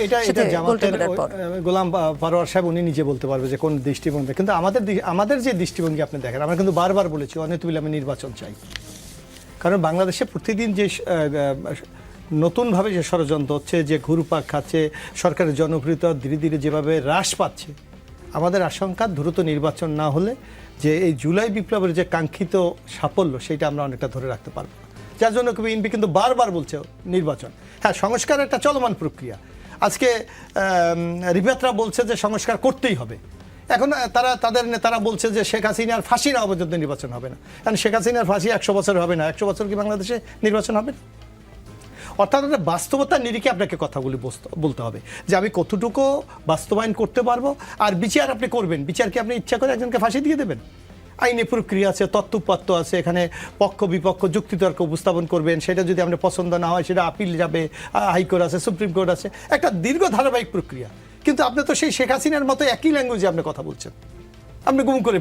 এটা জামাতের গোলাম পরোয়ার সাহেব উনি নিজে বলতে পারবে যে কোন দৃষ্টিভঙ্গি, কিন্তু আমাদের যে দৃষ্টিভঙ্গি আপনি দেখেন, আমরা কিন্তু বারবার বলেছি অনতিবিলম্বে নির্বাচন চাই। কারণ বাংলাদেশে প্রতিদিন যে নতুনভাবে যে ষড়যন্ত্র হচ্ছে, যে ঘুরপাক খাচ্ছে, সরকারের জনপ্রিয়তা ধীরে ধীরে যেভাবে হ্রাস পাচ্ছে, আমাদের আশঙ্কা দ্রুত নির্বাচন না হলে যে এই জুলাই বিপ্লবের যে কাঙ্ক্ষিত সাফল্য সেটা আমরা অনেকটা ধরে রাখতে পারবো। যার জন্য বিএনপি কিন্তু বারবার বলছে নির্বাচন। হ্যাঁ, সংস্কার একটা চলমান প্রক্রিয়া। আজকে রিফাতরা বলছে যে সংস্কার করতেই হবে। এখন তাদের নেতারা বলছে যে শেখ হাসিনার ফাঁসি না পর্যন্ত নির্বাচন হবে না। কারণ শেখ হাসিনার ফাঁসি 100 বছর হবে না, 100 বছর কি বাংলাদেশে নির্বাচন হবে না? অর্থাৎ বাস্তবতার নিরিখে আপনাকে কথাগুলি বলতে হবে যে আমি কতটুকু বাস্তবায়ন করতে পারবো। আর বিচার আপনি করবেন, বিচার কি আপনি ইচ্ছা করে একজনকে ফাঁসি দিয়ে দেবেন? আইনি প্রক্রিয়া আছে, তত্ত্বপাত্য আছে, এখানে পক্ষ বিপক্ষ যুক্তিতর্ক উপস্থাপন করবেন। সেটা যদি আপনার পছন্দ না হয় সেটা আপিল যাবে, হাইকোর্ট আছে, সুপ্রিম কোর্ট আছে, একটা দীর্ঘ ধারাবাহিক প্রক্রিয়া। কিন্তু আপনি তো সেই শেখ হাসিনার মতো একই ল্যাঙ্গুয়েজে আপনি কথা বলছেন। আপনি গুম করে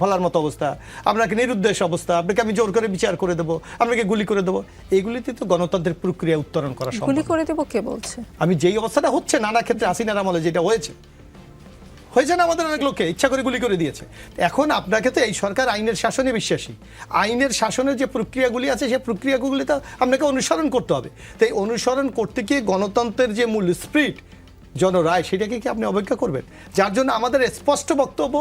ফেলার মতো অবস্থা, আপনাকে নিরুদ্দেশ অবস্থা, আপনাকে আমি জোর করে বিচার করে দেবো, আপনাকে গুলি করে দেবো। এইগুলিতে তো গণতন্ত্রের প্রক্রিয়া উত্তরণ করা সম্ভব। গুলি করে দেবো কে বলছে? আমি যেই অবস্থাটা হচ্ছে নানা ক্ষেত্রে হাসিনার আমলে যেটা হয়েছে না, আমাদের অনেক লোককে ইচ্ছা করে গুলি করে দিয়েছে। এখন আপনাকে তো এই সরকার আইনের শাসনে বিশ্বাসী, আইনের শাসনের যে প্রক্রিয়াগুলি আছে সেই প্রক্রিয়াগুলি তো আপনাকে অনুসরণ করতে হবে। তাই অনুসরণ করতে গিয়ে গণতন্ত্রের যে মূল স্পিরিট জনরায়, সেটাকে কি আপনি অবজ্ঞা করবেন? যার জন্য আমাদের স্পষ্ট বক্তব্য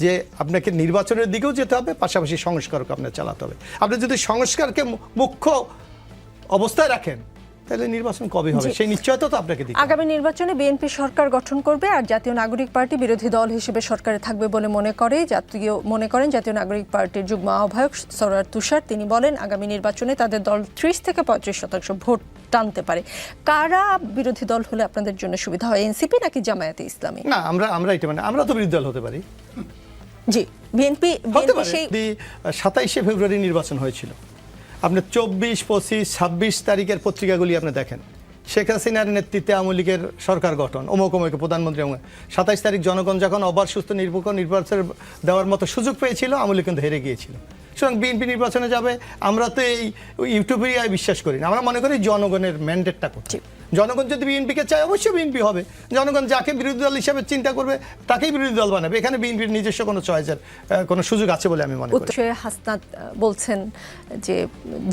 যে আপনাকে নির্বাচনের দিকেও যেতে হবে, পাশাপাশি সংস্কারকে আপনার চালাতে হবে। আপনি যদি সংস্কারকে মুখ্য অবস্থায় রাখেন তাহলে নির্বাচন কবে হবে সেই নিশ্চয়তা তো আপনাকে দিতে হবে। আগামী নির্বাচনে বিএনপি সরকার গঠন করবে, আর জাতীয় নাগরিক পার্টি বিরোধী দল হিসেবে সরকারে থাকবে বলে মনে করেন জাতীয় নাগরিক পার্টির যুগ্ম আহ্বায়ক সরোয়ার তুষার। তিনি বলেন আগামী নির্বাচনে তাদের দল 30 থেকে 35% ভোট টানতে পারে। কারা বিরোধী দল হলে আপনাদের জন্য সুবিধা হয়, এনসিপি নাকি জামায়াতে ইসলামী? না, আমরা তো বিরোধী দল হতে পারি। জি, বিএনপি 27শে ফেব্রুয়ারি নির্বাচন হয়েছিল। আপনি 24, 25, 26 তারিখের পত্রিকাগুলি আপনি দেখেন, শেখ হাসিনার নেতৃত্বে আওয়ামী লীগের সরকার গঠন, অমুক প্রধানমন্ত্রী। 27 তারিখ জনগণ যখন অবাধ সুস্থ নির্বাচন দেওয়ার মতো সুযোগ পেয়েছিল, আওয়ামী লীগ কিন্তু হেরে গিয়েছিল। সুতরাং বিএনপি নির্বাচনে যাবে। আমরা তো এই ইউটিউবেরিয়ায় বিশ্বাস করি না, আমরা মনে করি জনগণের ম্যান্ডেটটা করছি। জনগণ যদি বিএনপিকে চায় অবশ্যই বিএনপি হবে। জনগণ যাকে বিরোধী দল হিসেবে চিন্তা করবে তাকেই বিরোধী দল বানাবে। এখানে বিএনপির নিজস্ব কোনো চয়েসের কোনো সুযোগ আছে বলে আমি মনে করি। হাসনাত বলছেন যে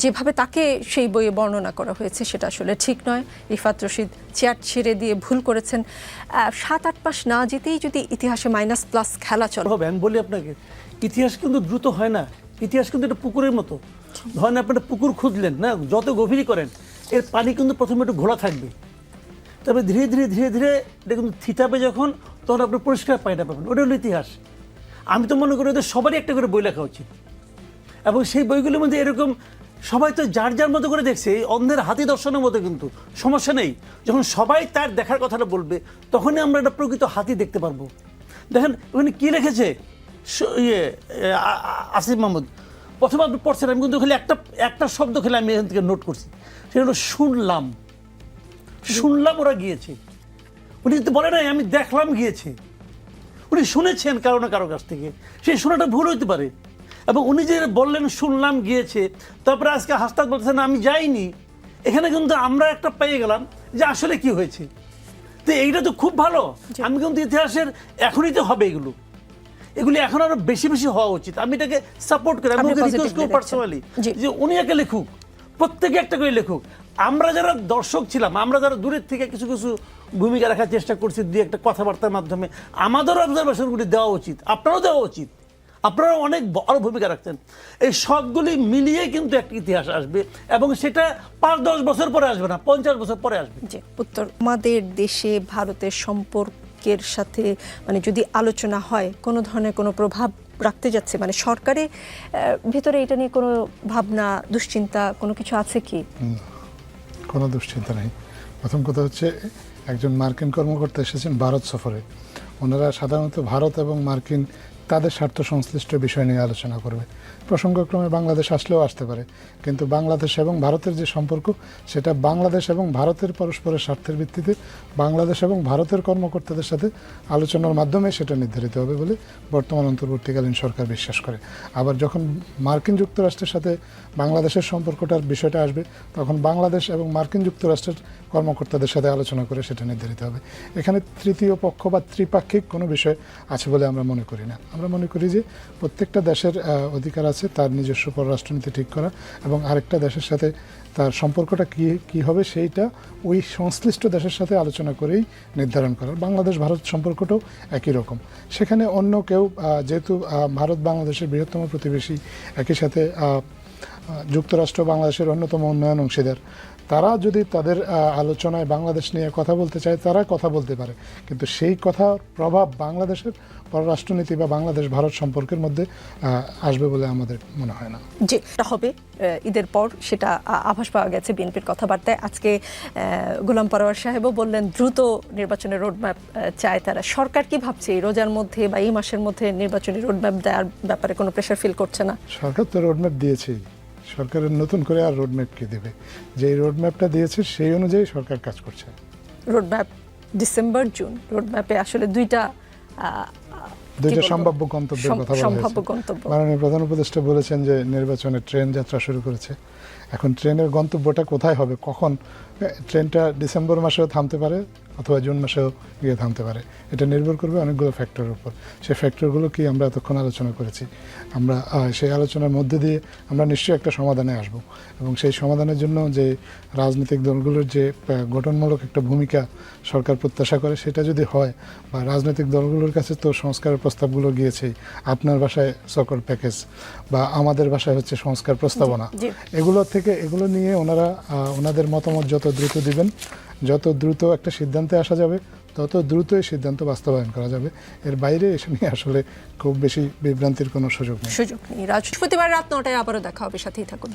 যেভাবে তাকে সেই বইয়ে বর্ণনা করা হয়েছে সেটা আসলে ঠিক নয়। রিফাত রশিদ চেয়ার ছেড়ে দিয়ে ভুল করেছেন। 7-8 মাস না যেতেই যদি ইতিহাসে -+ খেলা চলে হবে, আমি বলি আপনাকে, ইতিহাস কিন্তু দ্রুত হয় না। ইতিহাস কিন্তু একটা পুকুরের মতো। ধরেন আপনি একটা পুকুর খুঁজলেন না, যত গভীরই করেন এর পানি কিন্তু প্রথমে একটু ঘোলা থাকবে, তবে ধীরে ধীরে ধীরে ধীরে এটা কিন্তু থিতাবে যখন, তখন আপনি পরিষ্কার পানিটা পাবেন। ওটা হলো ইতিহাস। আমি তো মনে করি ওদের সবারই একটা করে বই লেখা উচিত, এবং সেই বইগুলোর মধ্যে এরকম সবাই তো যার যার মতো করে দেখছে, এই অন্ধের হাতি দর্শনের মতো। কিন্তু সমস্যা নেই, যখন সবাই তার দেখার কথাটা বলবে তখনই আমরা একটা প্রকৃত হাতি দেখতে পারবো। দেখেন ওখানে কী লিখেছে আসিফ মাহমুদ, প্রথমে আপনি পড়ছেন, আমি কিন্তু খালি একটা শব্দ খেলে আমি এখান থেকে নোট করছি, সেটা হলো শুনলাম। ওরা গিয়েছে, উনি কিন্তু বলে নাই আমি দেখলাম গিয়েছে, উনি শুনেছেন কারো না কারো কাছ থেকে। সেই শোনাটা ভুল হইতে পারে, এবং উনি যে বললেন শুনলাম গিয়েছে, তারপরে আজকে হাসতাক বলতেছেন আমি যাইনি। এখানে কিন্তু আমরা একটা পেয়ে গেলাম যে আসলে কি হয়েছে। তো এইটা তো খুব ভালো। আমি কিন্তু ইতিহাসের এখনই তো হবে এগুলি এখন আরো বেশি বেশি হওয়া উচিত। আমি এটাকে সাপোর্ট করি, আমি পার্সোনালি যে উনি একে লেখুক, প্রত্যেকে একটা করে লেখুক। আমরা যারা দর্শক ছিলাম, আমরা যারা দূরের থেকে কিছু কিছু ভূমিকা রাখার চেষ্টা করছি, দুই একটা কথাবার্তার মাধ্যমে আমাদেরও অবজারভেশনগুলি দেওয়া উচিত, আপনারাও দেওয়া উচিত। আপনারা অনেক বড় ভূমিকা রাখছেন। এই সবগুলি মিলিয়ে কিন্তু একটা ইতিহাস আসবে, এবং সেটা 5-10 বছর পরে আসবে না, 50 বছর পরে আসবে। উত্তর আমাদের দেশে ভারতের সম্পর্কের সাথে যদি আলোচনা হয়, কোনো ধরনের কোনো প্রভাব রাখতে যাচ্ছে, সরকারের ভিতরে এটা নিয়ে কোনো ভাবনা, দুশ্চিন্তা কোনো কিছু আছে কি? কোনো দুশ্চিন্তা নেই। প্রথম কথা হচ্ছে, একজন মার্কিন কর্মকর্তা এসেছেন ভারত সফরে। ওনারা সাধারণত ভারত এবং মার্কিন তাদের স্বার্থ সংশ্লিষ্ট বিষয় নিয়ে আলোচনা করবে। প্রসঙ্গক্রমে বাংলাদেশ আসলেও আসতে পারে, কিন্তু বাংলাদেশ এবং ভারতের যে সম্পর্ক সেটা বাংলাদেশ এবং ভারতের পরস্পরের স্বার্থের ভিত্তিতে বাংলাদেশ এবং ভারতের কর্মকর্তাদের সাথে আলোচনার মাধ্যমে সেটা নির্ধারিত হবে বলে বর্তমান অন্তর্বর্তীকালীন সরকার বিশ্বাস করে। আবার যখন মার্কিন যুক্তরাষ্ট্রের সাথে বাংলাদেশের সম্পর্কটার বিষয়টা আসবে, তখন বাংলাদেশ এবং মার্কিন যুক্তরাষ্ট্রের কর্মকর্তাদের সাথে আলোচনা করে সেটা নির্ধারিত হবে। এখানে তৃতীয় পক্ষ বা ত্রিপাক্ষিক কোনো বিষয় আছে বলে আমরা মনে করি না। আমরা মনে করি যে প্রত্যেকটা দেশের অধিকার আছে তার নিজস্ব পররাষ্ট্রনীতি ঠিক করা, এবং আরেকটা দেশের সাথে তার সম্পর্কটা কী হবে সেইটা ওই সংশ্লিষ্ট দেশের সাথে আলোচনা করেই নির্ধারণ করা। বাংলাদেশ ভারত সম্পর্কটাও একই রকম। সেখানে অন্য কেউ যেহেতু ভারত বাংলাদেশের বৃহত্তম প্রতিবেশী, একই সাথে যুক্তরাষ্ট্র বাংলাদেশের অন্যতম উন্নয়ন অংশীদার, তারা যদি তাদের আলোচনায় বাংলাদেশ নিয়ে কথা বলতে চায় তারা কথা বলতে পারে, কিন্তু সেই কথার প্রভাব বাংলাদেশের পররাষ্ট্রনীতি বা বাংলাদেশ ভারত সম্পর্কের মধ্যে আসবে বলে আমাদের মনে হয় না। যে এটা হবে ঈদের পর, সেটা আভাস পাওয়া গেছে বিএনপির কথাবার্তায়। আজকে গোলাম পরোয়ার সাহেবও বললেন দ্রুত নির্বাচনের রোডম্যাপ চায় তারা। সরকার কি ভাবছে এই রোজার মধ্যে বা এই মাসের মধ্যে নির্বাচনী রোডম্যাপ দেওয়ার ব্যাপারে কোনো প্রেশার ফিল করছে না? সরকার তো রোডম্যাপ দিয়েছেই, সরকারের নতুন করে আর রোডম্যাপ কি দেবে? যে রোডম্যাপটা দিয়েছে সেই অনুযায়ী সরকার কাজ করছে। রোডম্যাপ ডিসেম্বর জুন, রোডম্যাপে আসলে দুইটা সম্ভাব্য গন্তব্যের কথা বলা হয়েছে। মাননীয় প্রধান উপদেষ্টা বলেছেন যে নির্বাচনের ট্রেন যাত্রা শুরু করেছে। এখন ট্রেনের গন্তব্যটা কোথায় হবে, কখন? ট্রেনটা ডিসেম্বর মাসেও থামতে পারে অথবা জুন মাসেও গিয়ে থামতে পারে। এটা নির্ভর করবে অনেকগুলো ফ্যাক্টরের উপর। সেই ফ্যাক্টরগুলো কি আমরা এতক্ষণ আলোচনা করেছি। আমরা সেই আলোচনার মধ্যে দিয়ে আমরা নিশ্চয়ই একটা সমাধানে আসব, এবং সেই সমাধানের জন্য যে রাজনৈতিক দলগুলোর যে গঠনমূলক একটা ভূমিকা সরকার প্রত্যাশা করে সেটা যদি হয়, বা রাজনৈতিক দলগুলোর কাছে তো সংস্কারের প্রস্তাবগুলো গিয়েছেই, আপনার ভাষায় সকল প্যাকেজ বা আমাদের ভাষায় হচ্ছে সংস্কার প্রস্তাবনা, এগুলো নিয়ে ওনারা ওনাদের মতামত যত দ্রুত দিবেন, যত দ্রুত একটা সিদ্ধান্তে আসা যাবে, তত দ্রুত এই সিদ্ধান্ত বাস্তবায়ন করা যাবে। এর বাইরে এসে নিয়ে আসলে খুব বেশি বিভ্রান্তির কোনো সুযোগ নেই। বৃহস্পতিবার রাত 9টায় আবারও দেখা হবে, সাথেই থাকুন।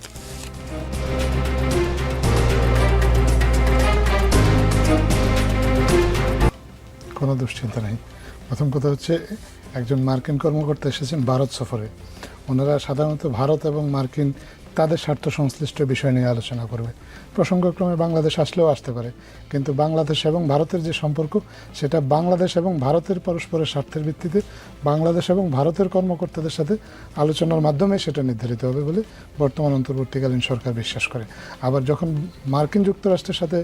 কোনো দুশ্চিন্তা নেই। প্রথম কথা হচ্ছে, একজন মার্কিন কর্মকর্তা এসেছেন ভারত সফরে। ওনারা সাধারণত ভারত এবং মার্কিন তাদের স্বার্থ সংশ্লিষ্ট বিষয় নিয়ে আলোচনা করবে। প্রসঙ্গক্রমে বাংলাদেশ আসলেও আসতে পারে, কিন্তু বাংলাদেশ এবং ভারতের যে সম্পর্ক সেটা বাংলাদেশ এবং ভারতের পরস্পরের স্বার্থের ভিত্তিতে বাংলাদেশ এবং ভারতের কর্মকর্তাদের সাথে আলোচনার মাধ্যমে সেটা নির্ধারিত হবে বলে বর্তমান অন্তর্বর্তীকালীন সরকার বিশ্বাস করে। আবার যখন মার্কিন যুক্তরাষ্ট্রের সাথে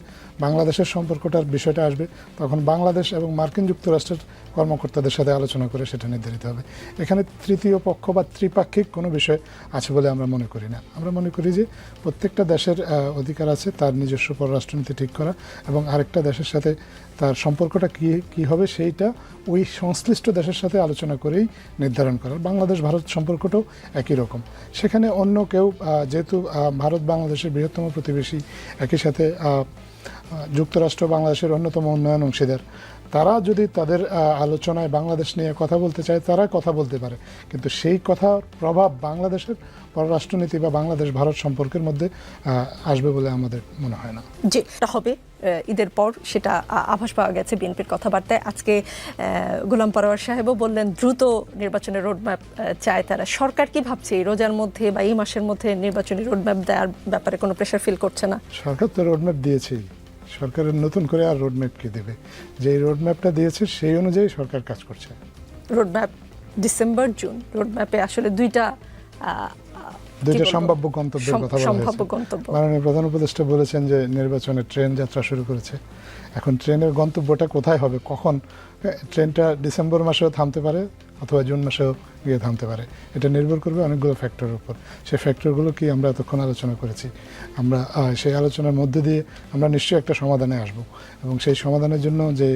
বাংলাদেশের সম্পর্কটার বিষয়টা আসবে, তখন বাংলাদেশ এবং মার্কিন যুক্তরাষ্ট্রের কর্মকর্তাদের সাথে আলোচনা করে সেটা নির্ধারিত হবে। এখানে তৃতীয় পক্ষ বা ত্রিপাক্ষিক কোনো বিষয় আছে বলে আমরা মনে করি না। আমরা মনে করি যে প্রত্যেকটা দেশের অধিকার আছে তার নিজস্ব পররাষ্ট্রনীতি ঠিক করা, এবং আরেকটা দেশের সাথে তার সম্পর্কটা কী হবে সেইটা ওই সংশ্লিষ্ট দেশের সাথে আলোচনা করেই নির্ধারণ করা। বাংলাদেশ ভারত সম্পর্কটাও একই রকম। সেখানে অন্য কেউ যেহেতু ভারত বাংলাদেশের বৃহত্তম প্রতিবেশী, একই সাথে যুক্তরাষ্ট্র বাংলাদেশের অন্যতম উন্নয়ন অংশীদার, তারা যদি তাদের আলোচনায় বাংলাদেশ নিয়ে কথা বলতে চায় তারা কথা বলতে পারে, কিন্তু সেই কথার প্রভাব বাংলাদেশের পররাষ্ট্রনীতি বা বাংলাদেশ ভারত সম্পর্কের মধ্যে আসবে বলে আমাদের মনে হয় না। যে এটা হবে ঈদের পর, সেটা আভাস পাওয়া গেছে বিএনপির কথাবার্তায়। আজকে গোলাম পরোয়ার সাহেবও বললেন দ্রুত নির্বাচনের রোডম্যাপ চায় তারা। সরকার কি ভাবছে এই রোজার মধ্যে বা এই মাসের মধ্যে নির্বাচনী রোডম্যাপ দেওয়ার ব্যাপারে কোনো প্রেশার ফিল করছে না? সরকার তো রোডম্যাপ দিয়েছেই, সরকারের নতুন করে আর রোডম্যাপ কি দেবে? যে রোডম্যাপটা দিয়েছে সেই অনুযায়ী সরকার কাজ করছে। রোডম্যাপ ডিসেম্বর জুন, রোডম্যাপে আসলে দুইটা সম্ভাব্য গন্তব্যের কথা বলা হয়েছে। মাননীয় প্রধান উপদেষ্টা বলেছেন যে নির্বাচনের ট্রেন যাত্রা শুরু করেছে। এখন ট্রেনের গন্তব্যটা কোথায় হবে, কখন? ট্রেনটা ডিসেম্বর মাসেও থামতে পারে অথবা জুন মাসেও গিয়ে থামতে পারে। এটা নির্ভর করবে অনেকগুলো ফ্যাক্টরের উপর। সেই ফ্যাক্টরগুলো কি আমরা এতক্ষণ আলোচনা করেছি। আমরা সেই আলোচনার মধ্যে দিয়ে আমরা নিশ্চয়ই একটা সমাধানে আসব, এবং সেই সমাধানের জন্য যে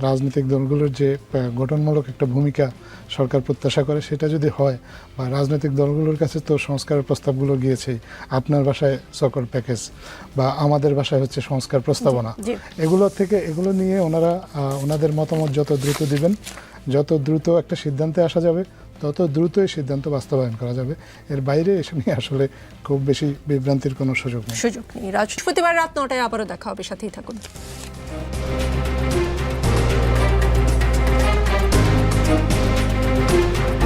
রাজনৈতিক দলগুলোর যে গঠনমূলক একটা ভূমিকা সরকার প্রত্যাশা করে সেটা যদি হয়, বা রাজনৈতিক দলগুলোর কাছে তো সংস্কারের প্রস্তাবগুলো গিয়েছেই, আপনার ভাষায় সকল প্যাকেজ বা আমাদের ভাষায় হচ্ছে সংস্কার প্রস্তাবনা, এগুলো নিয়ে ওনারা ওনাদের মতামত যত দ্রুত দিবেন, যত দ্রুত একটা সিদ্ধান্তে আসা যাবে, তত দ্রুত এই সিদ্ধান্ত বাস্তবায়ন করা যাবে। এর বাইরে এসে নিয়ে আসলে খুব বেশি বিভ্রান্তির কোনো সুযোগ নেই। বৃহস্পতিবার রাত 9টায় আবারও দেখা হবে, সাথেই থাকুন।